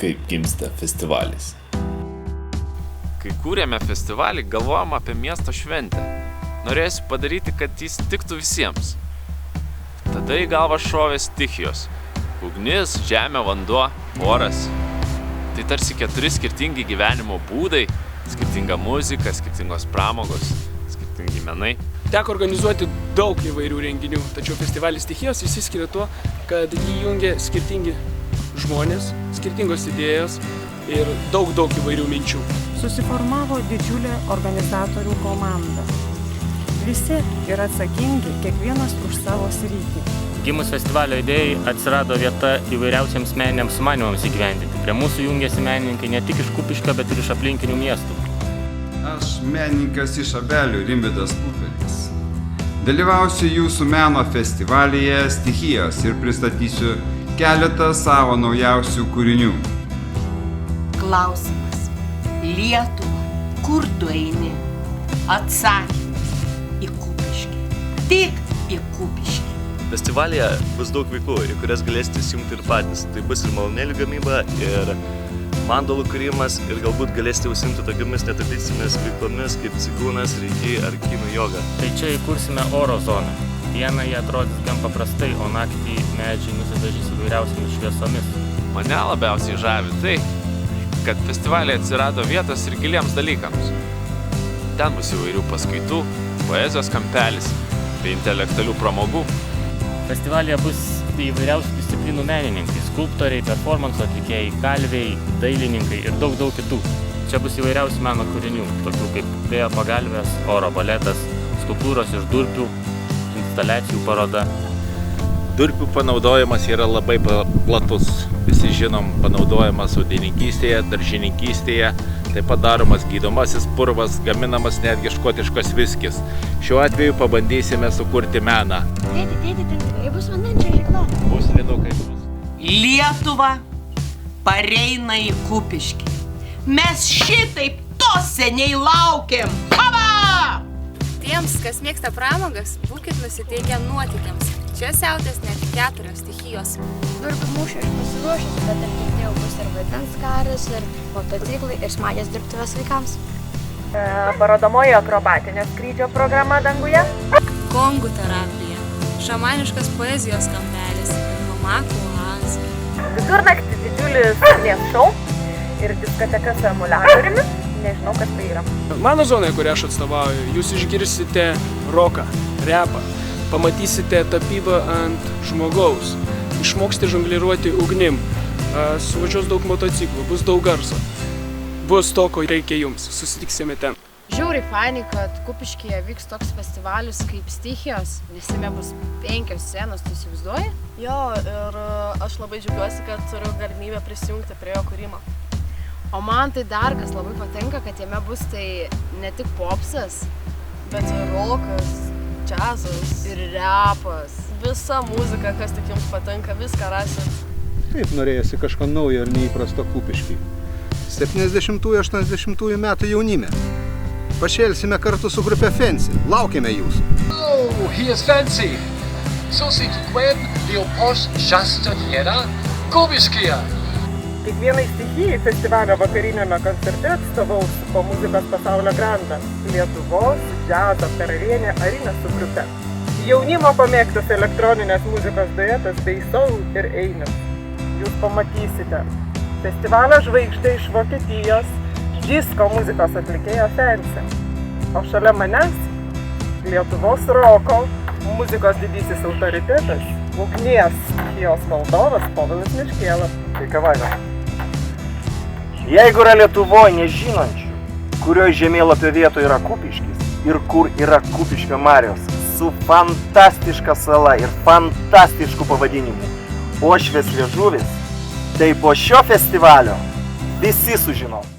kaip gimsta festivalis. Kai kūrėme festivalį, galvojom apie miesto šventę. Norėjusi padaryti, kad jis tiktų visiems. Tada į galvą šovė stichijos. Ugnis, žemė, vanduo, oras. Tai tarsi 4 skirtingi gyvenimo būdai, skirtinga muzika, skirtingos pramogos, skirtingi menai. Teko organizuoti daug įvairių renginių, tačiau festivalis stichijos išsiskiria tuo, kad jį jungia skirtingi žmonės, skirtingos idėjos ir daug įvairių minčių. Susiformavo didžiulė organizatorių komanda. Visi yra atsakingi, kiekvienas už savo sritį. Gimus festivalio idėjai atsirado vieta įvairiausiems meniniams sumanymams įgyvendinti. Prie mūsų jungiasi menininkai ne tik iš Kupiškio, bet ir iš aplinkinių miestų. Aš menininkas iš Abelių Rimvydas Pupelis. Dalyvausiu jūsų meno festivalyje Stichijos ir pristatysiu keletą savo naujausių kūrinių. Klausimas. Lietuva, kur tu eini? Atsakymas. Į Kupiškį. Tik į Kupiškį. Festivalyje bus daug veiklų, į kurias galėsite įsijungti ir patys. Tai bus ir malūnėlių gamyba, ir mandalų kūrimas, ir galbūt galėsite užsiimti tokiamis netradicinėmis veiklomis kaip cigūnas, reikiai ar kinų joga. Tai čia įkursime oro zoną. Dieną jie atrodys gan paprastai, o naktį medžiai nusidažys įvairiausiamis šviesomis. Mane labiausiai žavi tai, kad festivalyje atsirado vietos ir giliems dalykams. Ten bus įvairių paskaitų, poezijos kampelis bei intelektualių pramogų. Festivalyje bus įvairiausių disciplinų menininkai, skulptoriai, performansų atlikėjai, kalviai, dailininkai ir daug kitų. Čia bus įvairiausių meno kūrinių, tokių kaip vėjo pagalvės, oro baletas, skulptūros iš durpių, instaliacijų paroda. Durpių panaudojimas yra labai platus. Visi žinom, panaudojimas sodininkystėje, daržininkystėje, taip pat daromas gydomasis purvas, gaminamas netgi škotiškas viskis. Šiuo atveju pabandysime sukurti meną. Tėti, bus vandens čiuožykla. Bus lidukai. Lietuva pareina į Kupiškį. Mes šitaip to seniai laukėm. Kava! Tiems, kas mėgsta pramogas, būkit nusiteikę nuotykiams. Čia siautės net 4 stichijos. Durpių mūšio aš pasiruošęs, bet ar girdėjau bus ir vandens karas, ir motociklai, ir smagios dirbtuvės vaikams. Parodomoji akrobatinio skrydžio programa danguje. Kongų terapija, šamaniškas poezijos kampelis ir hamakų oazė. Vidurnaktį didžiulis ugnies šou ir diskoteka su emuliatoriumi. Nežinau, kas tai yra. Mano zonoje, kurią aš atstovauju, jūs išgirsite roką, repą, pamatysite tapybą ant žmogaus, išmoksite žongliruoti ugnim, suvažiuos daug motociklų, bus daug garso. Bus to, ko reikia jums. Susitiksime ten. Žiauriai fainai, kad Kupiškyje vyks toks festivalis kaip Stichijos, nes jame bus 5 scenos, tu įsivaizduoji? Jo, ir aš labai džiaugiuosi, kad turiu galimybę prisijungti prie jo kūrimo. O man tai dar kas labai patinka, kad jame bus tai ne tik popsas, bet ir rokas, džiazas ir repas. Visa muzika, kas tik jums patinka, viską rasit. Taip norėjosi kažko naujo ir neįprasto Kupiškiui. 70-80 metų jaunime. Pašėlsime kartu su grupe Fancy. Laukiame jūsų. Oh, here's Fancy. Susitų Gwen, Leopold, Justin, Jena, Kupiškyje. Kiekvienai stichijai festivalio vakariniame koncerte atstovaus po muzikos pasaulio grandas Lietuvos džiazo karalienė Arina su grupe. Jaunimo pamėgtas elektroninės muzikos duetas bei soul ir einis. Jūs pamatysite festivalio žvaigždė iš Vokietijos, disko muzikos atlikėjo Fancy. O šalia manęs Lietuvos roko muzikos didysis autoritetas, ugnies stichijos valdovas Povilas Miškėlas. Sveika vaina. Jeigu yra Lietuvoje nežinančių, kurioje žemėlapio vietoje yra Kupiškis ir kur yra Kupiškio marios, su fantastiška sala ir fantastišku pavadinimu Uošvės liežuvis, tai po šio festivalio visi sužinos.